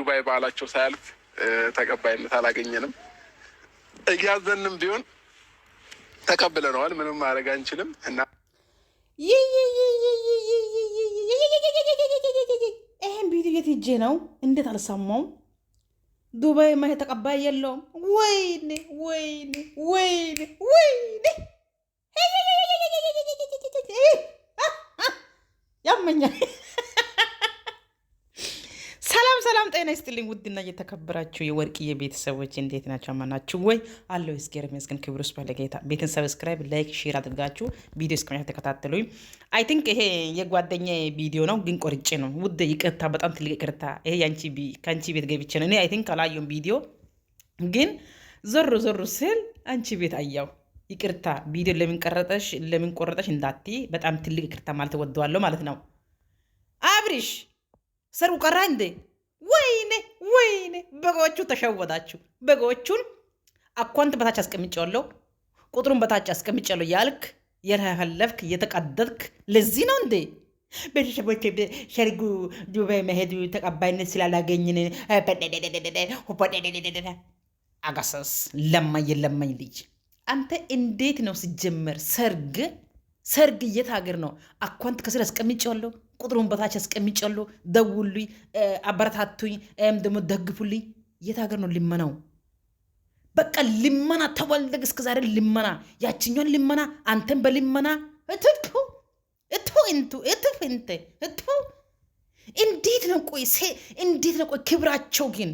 የዱባይ ባህላቸው ሳያልፍ ተቀባይነት አላገኘንም። እያዘንም ቢሆን ተቀብለነዋል። ምንም ማድረግ አንችልም እና ይሄን ቪዲዮ የት ሄጄ ነው? እንዴት አልሰማውም? ዱባይ ማሄ ተቀባይ የለውም። ወይኔ ወይኔ ወይኔ ወይኔ ያመኛል። ሰላም ጤና ይስጥልኝ። ውድና እየተከበራችሁ የወርቅዬ ቤተሰቦች እንዴት ናቸው? ማናችሁ ወይ አለው እስኪር መስገን ክብር ውስጥ ባለጌታ ቤትን ሰብስክራይብ፣ ላይክ፣ ሼር አድርጋችሁ ቪዲዮ እስከመጨረሻ ተከታተሉኝ። አይ ቲንክ ይሄ የጓደኛ ቪዲዮ ነው ግን ቆርጬ ነው። ውድ ይቅርታ፣ በጣም ትልቅ ይቅርታ። ይሄ ያንቺ ካንቺ ቤት ገብቼ ነው። እኔ አይ ቲንክ አላየሁም ቪዲዮ ግን ዞር ስል አንቺ ቤት አያው። ይቅርታ ቪዲዮ ለምን ቆረጠሽ እንዳትይ፣ በጣም ትልቅ ይቅርታ ማለት ወደዋለሁ ማለት ነው። አብሪሽ ሰሩ ቀራ እንዴ? ወይኔ ወይኔ በጎቹ ተሸወዳችሁ። በጎቹን አኳንት በታች አስቀምጫለሁ፣ ቁጥሩን በታች አስቀምጫለሁ ያልክ የለፈለፍክ የተቀደድክ ለዚህ ነው እንዴ? ቤተሰቦች ሰርጉ ዱባይ መሄዱ ተቀባይነት ስላላገኝን አጋሰስ ለማኝ ልጅ አንተ እንዴት ነው ሲጀመር ሰርግ የት ሀገር ነው? አኳንት ከስር አስቀምጫለሁ፣ ቁጥሩን በታች አስቀምጫለሁ። ደውሉኝ፣ አበረታቱኝ፣ ደግሞ ደግፉልኝ። የት ሀገር ነው ልመናው? በቃ ልመና ተወልደግ እስከ ዛሬ ልመና፣ ያችኛውን ልመና፣ አንተን በልመና እንዴት ነው? ቆይ እንዴት ነው? ቆይ ክብራቸው ግን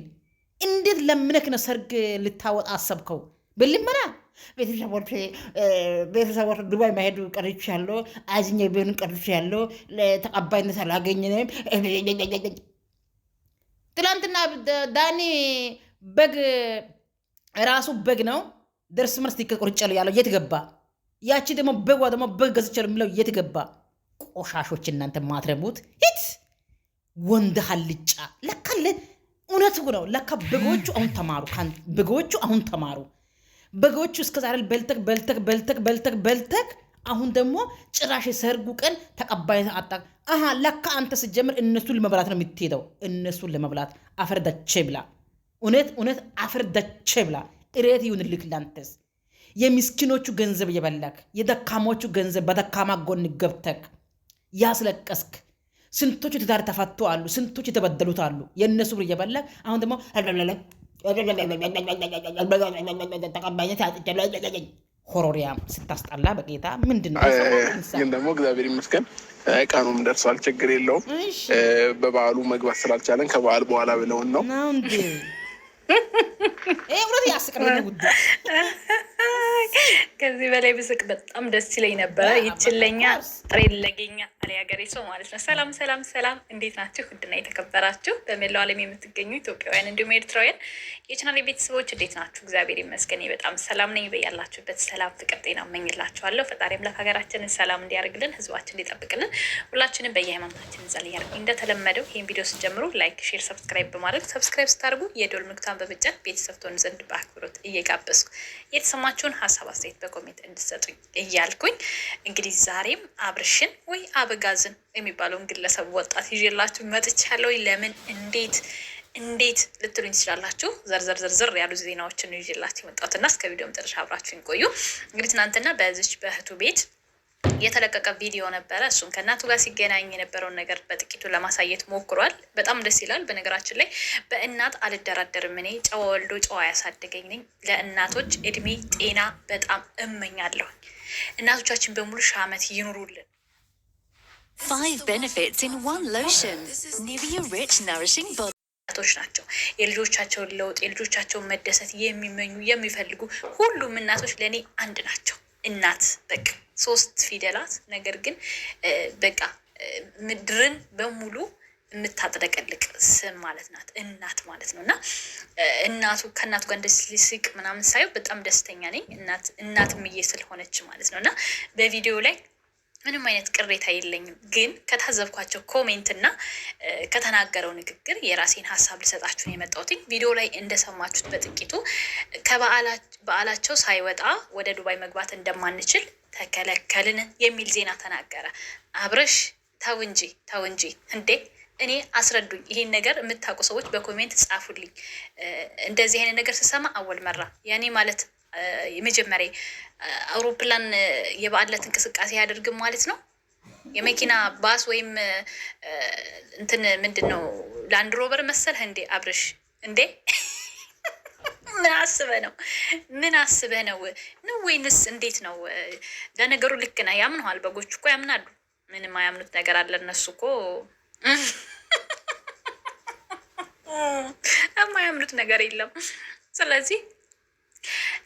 እንዴት ለምነክ ነው ሰርግ ልታወጣ አሰብከው? በልመና ቤተሰቦች ዱባይ መሄዱ ቀርቼ ያለው አዝኜ ቢሆን ቀርቼ ያለው ተቀባይነት አላገኘንም። ትላንትና ዳኒ በግ ራሱ በግ ነው ደርስ መልስ ቆርጫለሁ ያለው የት ገባ? ያቺ ደግሞ በጓ ደግሞ በግ ገዝቻለሁ የሚለው የት ገባ? ቆሻሾች እናንተ ማትረቡት ሂት ወንድ ሀልጫ ለካ እውነቱ ነው። ለካ በጎቹ አሁን ተማሩ። በጎቹ እስከ ዛሬ በልተክ አሁን ደግሞ ጭራሽ የሰርጉ ቀን ተቀባይነት አጣ። ለካ አንተ ስጀምር እነሱን ለመብላት ነው የምትሄደው። እነሱን ለመብላት አፈርዳቼ ብላ፣ እውነት አፈርዳቼ ብላ። እሬት ይሁንልክ ላንተስ። የምስኪኖቹ ገንዘብ የበላክ፣ የደካሞቹ ገንዘብ በደካማ ጎን ገብተክ ያስለቀስክ። ስንቶቹ ትዳር ተፈቶ አሉ፣ ስንቶቹ የተበደሉት አሉ። የእነሱ ብር እየበላክ አሁን ደግሞ ተቀባይነት ያጥቻለሁ። ሆሮሪያም ስታስጠላ በጌታ ምንድን ነው? ግን ደግሞ እግዚአብሔር ይመስገን ቀኑም ደርሷል። ችግር የለውም። በበዓሉ መግባት ስላልቻለን ከበዓል በኋላ ብለውን ነው እንዴ? እውነት ያስቀረኝ ጉዳይ ከዚህ በላይ ብስቅ በጣም ደስ ይለኝ ነበረ። ይችለኛ ጥሬ ለገኛ አለ ሀገሬ ሰው ማለት ነው። ሰላም እንዴት ናችሁ? ውድና የተከበራችሁ በመላው ዓለም የምትገኙ ኢትዮጵያውያን እንዲሁም ኤርትራውያን የቻናሌ ቤተሰቦች እንዴት ናችሁ? እግዚአብሔር ይመስገን በጣም ሰላም ነኝ። በያላችሁበት ሰላም፣ ፍቅር፣ ጤና እመኝላችኋለሁ። ፈጣሪ አምላክ ሀገራችንን ሰላም እንዲያደርግልን፣ ህዝባችን እንዲጠብቅልን ሁላችንም በየሃይማኖታችን እንጸልያለን። እንደተለመደው ይህን ቪዲዮ ስጀምሩ ላይክ፣ ሼር፣ ሰብስክራይብ በማድረግ ሰብስክራይብ ስታደርጉ የደወል ምልክቱን በመጫን ቤተሰብ ትሆኑ ዘንድ በአክብሮት እየጋበዝኩ የተሰማችሁን ሀሳብ አስተያየት በኮሜንት እንድትሰጡኝ እያልኩኝ እንግዲህ ዛሬም አብርሽን ወይ አበጋዝን የሚባለውን ግለሰብ ወጣት ይዤላችሁ መጥቻለሁ። ለምን እንዴት ልትሉኝ ትችላላችሁ። ዘርዘር ያሉ ዜናዎችን ይዤላችሁ የመጣሁትና እስከ ቪዲዮ መጨረሻ አብራችሁን ቆዩ። እንግዲህ ትናንትና በዚች በእህቱ ቤት የተለቀቀ ቪዲዮ ነበረ። እሱም ከእናቱ ጋር ሲገናኝ የነበረውን ነገር በጥቂቱ ለማሳየት ሞክሯል። በጣም ደስ ይላል። በነገራችን ላይ በእናት አልደራደርም። እኔ ጨዋ ወልዶ ጨዋ ያሳደገኝ ነኝ። ለእናቶች እድሜ ጤና በጣም እመኛለሁ። እናቶቻችን በሙሉ ሺህ ዓመት ይኑሩልን። 5 benefits in one lotion. Nivea Rich Nourishing Body. እናቶች ናቸው የልጆቻቸውን ለውጥ የልጆቻቸውን መደሰት የሚመኙ የሚፈልጉ ሁሉም እናቶች ለእኔ አንድ ናቸው። እናት በቃ 3 ፊደላት ነገር ግን በቃ ምድርን በሙሉ የምታጥለቀልቅ ስም ማለት ናት እናት ማለት ነው። እና ከእናቱ ጋር እንደዚህ ሲስቅ ምናምን ሳየው በጣም ደስተኛ ነኝ። እናት ምዬ ስለሆነች ማለት ነው። እና በቪዲዮ ላይ ምንም አይነት ቅሬታ የለኝም። ግን ከታዘብኳቸው ኮሜንት እና ከተናገረው ንግግር የራሴን ሀሳብ ልሰጣችሁ ነው የመጣሁት። ቪዲዮ ላይ እንደሰማችሁት በጥቂቱ በዓላቸው ሳይወጣ ወደ ዱባይ መግባት እንደማንችል ተከለከልን የሚል ዜና ተናገረ። አብርሽ ተው እንጂ እንዴ! እኔ አስረዱኝ። ይሄን ነገር የምታውቁ ሰዎች በኮሜንት ጻፉልኝ። እንደዚህ አይነት ነገር ስሰማ አወል መራ ያኔ ማለት የመጀመሪያ አውሮፕላን የበዓለት እንቅስቃሴ ያደርግም ማለት ነው። የመኪና ባስ ወይም እንትን ምንድን ነው ላንድ ሮቨር መሰልህ እንዴ አብርሽ? እንዴ ምን አስበህ ነው? ምን አስበህ ነው ነው ወይንስ እንዴት ነው? ለነገሩ ልክ ነህ፣ ያምነዋል። በጎች እኮ ያምናሉ። ምንም አያምኑት ነገር አለ እነሱ እኮ የማያምኑት ነገር የለም። ስለዚህ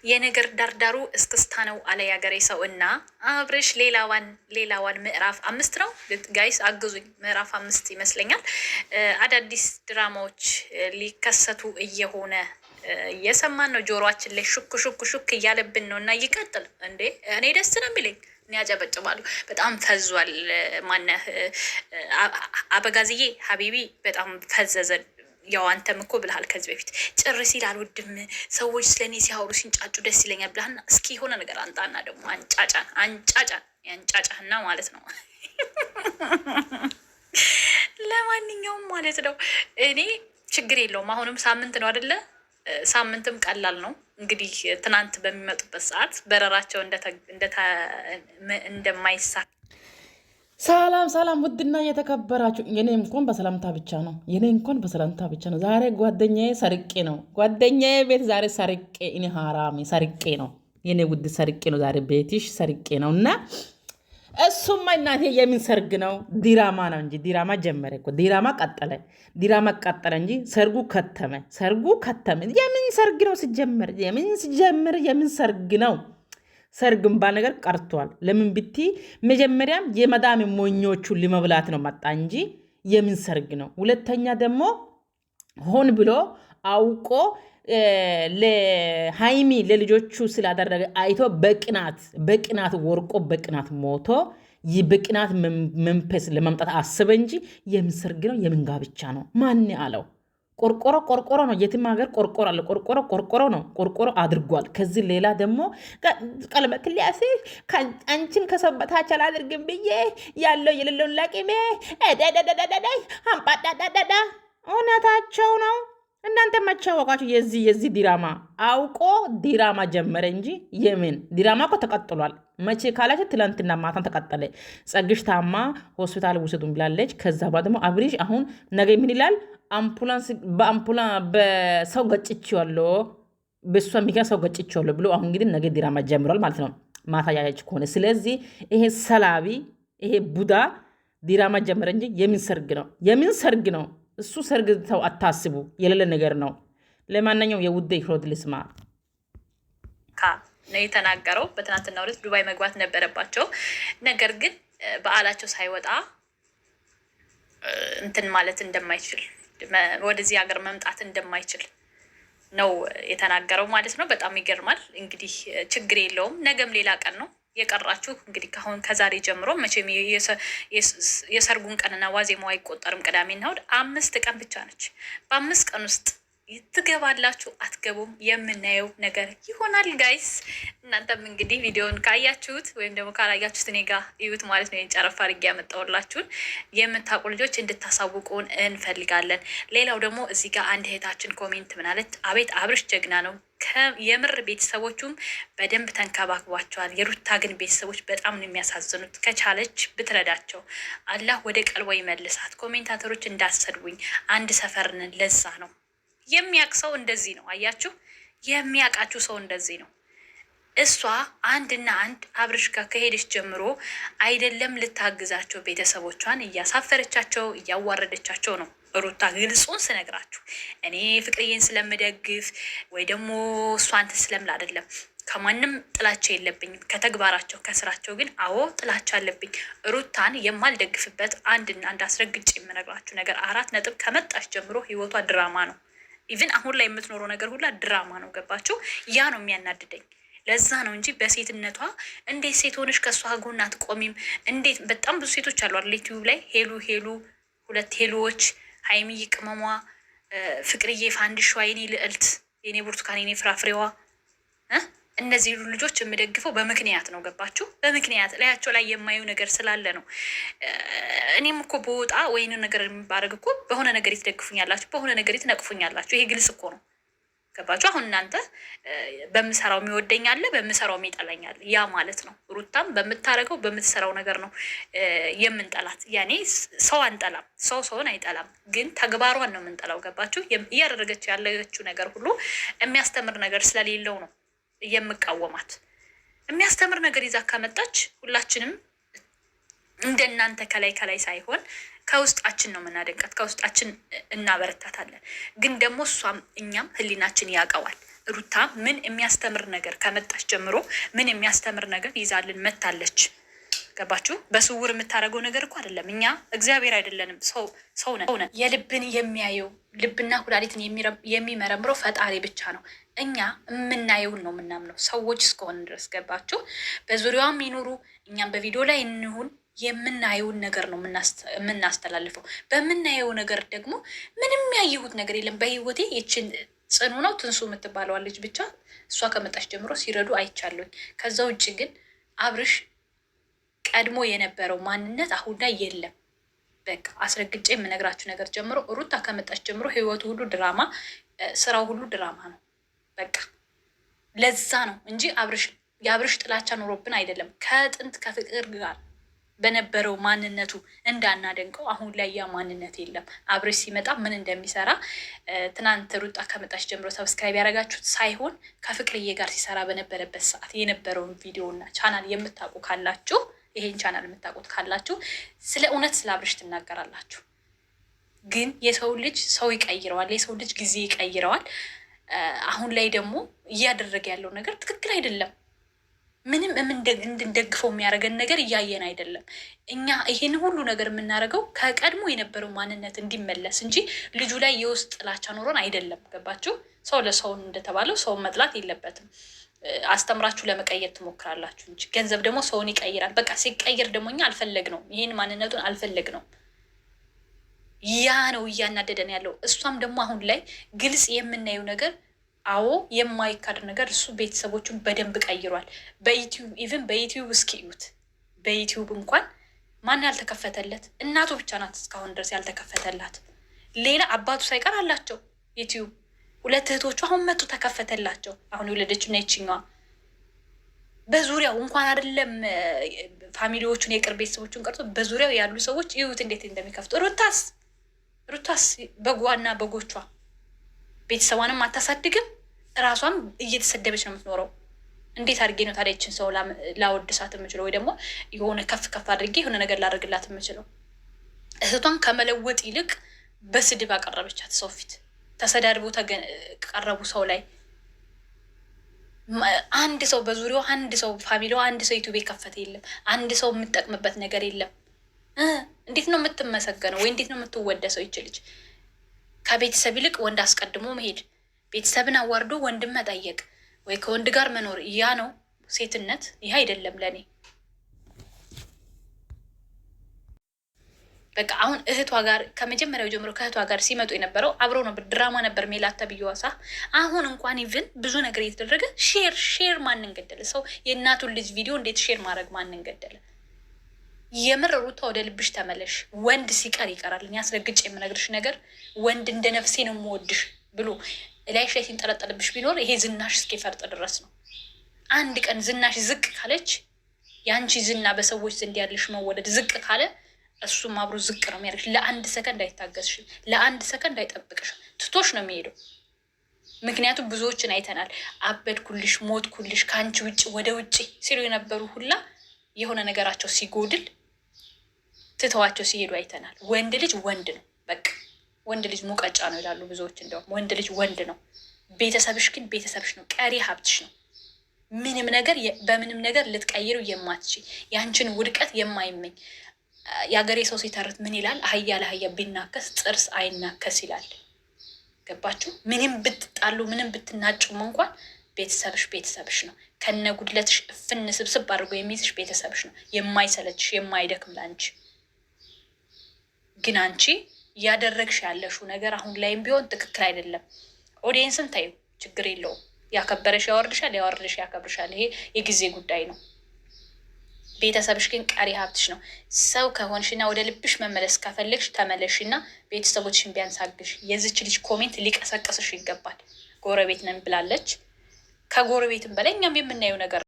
የነገር ዳርዳሩ እስክስታ ነው አለ ያገሬ ሰው። እና አብርሽ ሌላዋን ምዕራፍ 5 ነው ጋይስ፣ አግዙኝ። ምዕራፍ 5 ይመስለኛል። አዳዲስ ድራማዎች ሊከሰቱ እየሆነ እየሰማን ነው። ጆሮአችን ላይ ሹክ ሹክ ሹክ እያለብን ነው። እና ይቀጥል እንዴ! እኔ ደስ ነው የሚለኝ። እኔ ያጨበጭባሉ። በጣም ፈዟል። ማነህ አበጋዝዬ ሀቢቢ በጣም ፈዘዘ። ያው አንተም እኮ ብልሃል ከዚህ በፊት ጭር ሲል አልወድም፣ ሰዎች ስለእኔ ሲያወሩ ሲንጫጩ ደስ ይለኛል ብልሃልና፣ እስኪ የሆነ ነገር አንጣና ደግሞ አንጫጫህና ማለት ነው። ለማንኛውም ማለት ነው እኔ ችግር የለውም። አሁንም ሳምንት ነው አይደለ? ሳምንትም ቀላል ነው እንግዲህ። ትናንት በሚመጡበት ሰዓት በረራቸው እንደማይሳ ሰላም ውድና እየተከበራችሁ የኔ እንኳን በሰላምታ ብቻ ነው። ዛሬ ጓደኛዬ ሰርቄ ነው። ጓደኛዬ ቤት ዛሬ ሰርቄ እኔ ሀራሜ ሰርቄ ነው። የኔ ውድ ሰርቄ ነው ዛሬ ቤትሽ ሰርቄ ነው። እና እሱማ እናቴ የምን ሰርግ ነው? ዲራማ ነው እንጂ ዲራማ ጀመረ እኮ ዲራማ ቀጠለ እንጂ ሰርጉ ከተመ። የምን ሰርግ ነው ሲጀመር? የምን ሰርግ ነው? ሰርግ ባል ነገር ቀርቷል። ለምን ብቲ መጀመሪያም የመዳም ሞኞቹን ሊመብላት ነው መጣ እንጂ የምን ሰርግ ነው? ሁለተኛ ደግሞ ሆን ብሎ አውቆ ለሃይሚ ለልጆቹ ስላደረገ አይቶ በቅናት ወርቆ በቅናት ሞቶ በቅናት መንፈስ ለማምጣት አስበ እንጂ የምን ሰርግ ነው? የምን ጋብቻ ነው? ማን አለው? ቆርቆሮ ነው። የትም ሀገር ቆርቆሮ አለ። ቆርቆሮ ነው። ቆርቆሮ አድርጓል። ከዚህ ሌላ ደግሞ ቀለበት ሊያስ አንቺን ከሰው በታች አላደርግም ብዬ ያለው የሌለውን ላቂሜ አምጳዳዳዳዳ እውነታቸው ነው። እናንተ መቻወቃችሁ የዚህ ዲራማ አውቆ ዲራማ ጀመረ እንጂ የምን ዲራማ እኮ ተቀጥሏል። መቼ ካላችሁ ትላንትና ማታን ተቀጠለ። ጸግሽ ታማ ሆስፒታል ውሰዱን ብላለች። ከዛ በኋላ ደግሞ አብሪሽ አሁን ነገ ምን ይላል? በሰው ገጭቼዋለሁ፣ በሷ ሚጋ ሰው ገጭቼዋለሁ ብሎ አሁን እንግዲህ ነገ ዲራማ ጀምሯል ማለት ነው። ማታ ያያች ከሆነ ስለዚህ ይሄ ሰላቢ ይሄ ቡዳ ዲራማ ጀመረ እንጂ የምን ሰርግ ነው? እሱ ሰርግ ተው አታስቡ፣ የሌለ ነገር ነው። ለማንኛውም የውዴ ይክሮድ ልስማ ነው የተናገረው። በትናንትናው ዕለት ዱባይ መግባት ነበረባቸው። ነገር ግን በዓላቸው ሳይወጣ እንትን ማለት እንደማይችል ወደዚህ ሀገር መምጣት እንደማይችል ነው የተናገረው ማለት ነው። በጣም ይገርማል። እንግዲህ ችግር የለውም። ነገም ሌላ ቀን ነው የቀራችሁ። እንግዲህ ከዛሬ ጀምሮ መቼም የሰርጉን ቀንና ዋዜማው አይቆጠርም። ቅዳሜና እሑድ 5 ቀን ብቻ ነች። በ5 ቀን ውስጥ ትገባላችሁ አትገቡም የምናየው ነገር ይሆናል። ጋይስ እናንተም እንግዲህ ቪዲዮን ካያችሁት ወይም ደግሞ ካላያችሁት እኔ ጋ እዩት ማለት ነው። የጨረፋ አድርጌ ያመጣሁላችሁን የምታውቁ ልጆች እንድታሳውቁን እንፈልጋለን። ሌላው ደግሞ እዚህ ጋር አንድ እህታችን ኮሜንት ምናለት፣ አቤት አብርሽ ጀግና ነው። የምር ቤተሰቦቹም በደንብ ተንከባክቧቸዋል። የሩታ ግን ቤተሰቦች በጣም ነው የሚያሳዝኑት። ከቻለች ብትረዳቸው አላህ ወደ ቀልቧ ይመልሳት። ኮሜንታተሮች እንዳሰድቡኝ አንድ ሰፈርንን ለዛ ነው የሚያውቅ ሰው እንደዚህ ነው። አያችሁ፣ የሚያውቃችሁ ሰው እንደዚህ ነው። እሷ አንድና አንድ አብርሽ ጋር ከሄደች ጀምሮ አይደለም ልታግዛቸው ቤተሰቦቿን እያሳፈረቻቸው እያዋረደቻቸው ነው። ሩታ ግልጹን ስነግራችሁ እኔ ፍቅርዬን ስለምደግፍ ወይ ደግሞ እሷን ስለምል አይደለም። ከማንም ጥላቻ የለብኝም። ከተግባራቸው ከስራቸው ግን አዎ ጥላቻ አለብኝ። ሩታን የማልደግፍበት አንድና አንድ አስረግጬ የምነግራችሁ ነገር 4 ነጥብ ከመጣች ጀምሮ ህይወቷ ድራማ ነው። ኢቭን አሁን ላይ የምትኖረው ነገር ሁላ ድራማ ነው። ገባችሁ? ያ ነው የሚያናድደኝ። ለዛ ነው እንጂ በሴትነቷ እንዴት ሴት ሆነሽ ከእሷ ጎን አትቆሚም? እንዴት በጣም ብዙ ሴቶች አሉ አይደል ዩቲዩብ ላይ ሄሉ 2 ሄሉዎች፣ ሀይሚዬ ቅመሟ፣ ፍቅርዬ ፋንድሿ፣ የኔ ልዕልት፣ የኔ ብርቱካን፣ የኔ ፍራፍሬዋ እነዚህ ልጆች የምደግፈው በምክንያት ነው። ገባችሁ? በምክንያት ላያቸው ላይ የማየው ነገር ስላለ ነው። እኔም እኮ በወጣ ወይን ነገር ባረግ እኮ በሆነ ነገር ትደግፉኛላችሁ፣ በሆነ ነገር ትነቅፉኛላችሁ። ይሄ ግልጽ እኮ ነው። ገባችሁ? አሁን እናንተ በምሰራው የሚወደኝ አለ፣ በምሰራው የሚጠላኝ አለ። ያ ማለት ነው ሩታም በምታረገው በምትሰራው ነገር ነው የምንጠላት። ያኔ ሰው አንጠላም፣ ሰው ሰውን አይጠላም፣ ግን ተግባሯን ነው የምንጠላው። ገባችሁ? እያደረገች ያለችው ነገር ሁሉ የሚያስተምር ነገር ስለሌለው ነው የምቃወማት። የሚያስተምር ነገር ይዛ ከመጣች ሁላችንም እንደናንተ ከላይ ከላይ ሳይሆን ከውስጣችን ነው የምናደንቃት፣ ከውስጣችን እናበረታታለን። ግን ደግሞ እሷም እኛም ህሊናችን ያውቀዋል። ሩታ ምን የሚያስተምር ነገር ከመጣች ጀምሮ ምን የሚያስተምር ነገር ይዛልን መታለች። ገባችሁ? በስውር የምታደርገው ነገር እኮ አይደለም። እኛ እግዚአብሔር አይደለንም፣ ሰው ነን። የልብን የሚያየው ልብና ኩላሊትን የሚመረምረው ፈጣሪ ብቻ ነው። እኛ የምናየውን ነው የምናምነው ሰዎች እስከሆነ ድረስ። ገባችሁ? በዙሪያዋ የሚኖሩ እኛም በቪዲዮ ላይ እንሁን የምናየውን ነገር ነው የምናስተላልፈው። በምናየው ነገር ደግሞ ምንም ያየሁት ነገር የለም በህይወቴ። ይችን ጽኑ ነው ትንሱ የምትባለዋ ልጅ ብቻ እሷ ከመጣች ጀምሮ ሲረዱ አይቻለኝ። ከዛ ውጭ ግን አብርሽ ቀድሞ የነበረው ማንነት አሁን ላይ የለም። በቃ አስረግጬ የምነግራችሁ ነገር ጀምሮ ሩታ ከመጣች ጀምሮ ህይወቱ ሁሉ ድራማ፣ ስራው ሁሉ ድራማ ነው። በቃ ለዛ ነው እንጂ የአብርሽ ጥላቻ ኖሮብን አይደለም። ከጥንት ከፍቅር ጋር በነበረው ማንነቱ እንዳናደንቀው አሁን ላይ ያ ማንነት የለም። አብርሽ ሲመጣ ምን እንደሚሰራ ትናንት ሩጣ ከመጣች ጀምሮ ሰብስክራይብ ያደረጋችሁት ሳይሆን ከፍቅርዬ ጋር ሲሰራ በነበረበት ሰዓት የነበረውን ቪዲዮና ቻናል የምታውቁ ካላችሁ፣ ይሄን ቻናል የምታውቁት ካላችሁ ስለ እውነት ስለ አብርሽ ትናገራላችሁ። ግን የሰው ልጅ ሰው ይቀይረዋል፣ የሰው ልጅ ጊዜ ይቀይረዋል። አሁን ላይ ደግሞ እያደረገ ያለው ነገር ትክክል አይደለም። ምንም እንድንደግፈው የሚያደርገን ነገር እያየን አይደለም። እኛ ይሄን ሁሉ ነገር የምናደርገው ከቀድሞ የነበረው ማንነት እንዲመለስ እንጂ ልጁ ላይ የውስጥ ጥላቻ ኖሮን አይደለም። ገባችሁ? ሰው ለሰውን እንደተባለው ሰውን መጥላት የለበትም። አስተምራችሁ ለመቀየር ትሞክራላችሁ እንጂ ገንዘብ ደግሞ ሰውን ይቀይራል። በቃ ሲቀይር ደግሞ እኛ አልፈለግነውም፣ ይሄን ማንነቱን አልፈለግነውም። ያ ነው እያናደደን ያለው። እሷም ደግሞ አሁን ላይ ግልጽ የምናየው ነገር አዎ የማይካድ ነገር እሱ ቤተሰቦቹን በደንብ ቀይሯል። በዩቲዩብ ኢቭን በዩቲዩብ እስኪ እዩት። በዩቲዩብ እንኳን ማን ያልተከፈተለት? እናቱ ብቻ ናት እስካሁን ድረስ ያልተከፈተላት። ሌላ አባቱ ሳይቀር አላቸው ዩቲዩብ። 2 እህቶቹ አሁን መጡ ተከፈተላቸው። አሁን የወለደችው ና ይችኛዋ። በዙሪያው እንኳን አይደለም ፋሚሊዎቹን የቅርብ ቤተሰቦቹን ቀርቶ በዙሪያው ያሉ ሰዎች እዩት እንዴት እንደሚከፍቱ። ሩታስ በጓና በጎቿ ቤተሰቧንም አታሳድግም፣ እራሷም እየተሰደበች ነው የምትኖረው። እንዴት አድርጌ ነው ታዲያ ይችን ሰው ላወድሳት የምችለው? ወይ ደግሞ የሆነ ከፍ ከፍ አድርጌ የሆነ ነገር ላደርግላት የምችለው? እህቷን ከመለወጥ ይልቅ በስድብ አቀረበቻት። ሰው ፊት ተሰዳድቦ ቀረቡ። ሰው ላይ አንድ ሰው በዙሪያው አንድ ሰው ፋሚሊዋ አንድ ሰው ዩቱብ የከፈተ የለም። አንድ ሰው የምጠቅምበት ነገር የለም። እንዴት ነው የምትመሰገነው? ወይ እንዴት ነው የምትወደሰው? ይችልች ከቤተሰብ ይልቅ ወንድ አስቀድሞ መሄድ፣ ቤተሰብን አዋርዶ ወንድም መጠየቅ፣ ወይ ከወንድ ጋር መኖር፣ ያ ነው ሴትነት። ይህ አይደለም ለእኔ። በቃ አሁን እህቷ ጋር ከመጀመሪያው ጀምሮ ከእህቷ ጋር ሲመጡ የነበረው አብረው ነበር። ድራማ ነበር። ሜላት ተብዬዋሳ አሁን እንኳን ኢቭን ብዙ ነገር እየተደረገ ሼር ማንን ገደለ? ሰው የእናቱን ልጅ ቪዲዮ እንዴት ሼር ማድረግ ማንን ገደለ? የምር ሩታ ወደ ልብሽ ተመለሽ። ወንድ ሲቀር ይቀራል። እኔ አስረግጬ የምነግርሽ ነገር ወንድ እንደ ነፍሴ ነው የምወድሽ ብሎ ላይሽ ላይ ሲንጠለጠልብሽ ቢኖር ይሄ ዝናሽ እስኪፈርጥ ድረስ ነው። አንድ ቀን ዝናሽ ዝቅ ካለች፣ የአንቺ ዝና በሰዎች ዘንድ ያለሽ መወደድ ዝቅ ካለ እሱም አብሮ ዝቅ ነው የሚያደርግሽ። ለአንድ ሰከንድ አይታገስሽ፣ ለአንድ ሰከንድ አይጠብቅሽ፣ ትቶሽ ነው የሚሄደው። ምክንያቱም ብዙዎችን አይተናል። አበድኩልሽ፣ ሞትኩልሽ፣ ከአንቺ ውጭ ወደ ውጭ ሲሉ የነበሩ ሁላ የሆነ ነገራቸው ሲጎድል ትተዋቸው ሲሄዱ አይተናል። ወንድ ልጅ ወንድ ነው። በቃ ወንድ ልጅ ሙቀጫ ነው ይላሉ ብዙዎች። እንደውም ወንድ ልጅ ወንድ ነው። ቤተሰብሽ ግን ቤተሰብሽ ነው፣ ቀሪ ሀብትሽ ነው። ምንም ነገር በምንም ነገር ልትቀይሩ የማትች ያንቺን ውድቀት የማይመኝ የሀገሬ ሰው ሲተርት ምን ይላል? አህያ ለአህያ ቢናከስ ጥርስ አይናከስ ይላል። ገባችሁ? ምንም ብትጣሉ ምንም ብትናጩም እንኳን ቤተሰብሽ ቤተሰብሽ ነው። ከነ ጉድለትሽ እፍን ስብስብ አድርጎ የሚይዝሽ ቤተሰብሽ ነው። የማይሰለችሽ የማይደክም ለአንቺ። ግን አንቺ እያደረግሽ ያለሽው ነገር አሁን ላይም ቢሆን ትክክል አይደለም። ኦዲየንስን ታዩ፣ ችግር የለውም። ያከበረሽ ያወርድሻል፣ ያወርድሽ ያከብርሻል። ይሄ የጊዜ ጉዳይ ነው። ቤተሰብሽ ግን ቀሪ ሀብትሽ ነው። ሰው ከሆንሽና ወደ ልብሽ መመለስ ከፈለግሽ ተመለሽና ቤተሰቦችሽን ቢያንሳግሽ። የዚች ልጅ ኮሜንት ሊቀሰቀስሽ ይገባል። ጎረቤት ነን ብላለች። ከጎረቤትም በላይ እኛም የምናየው ነገር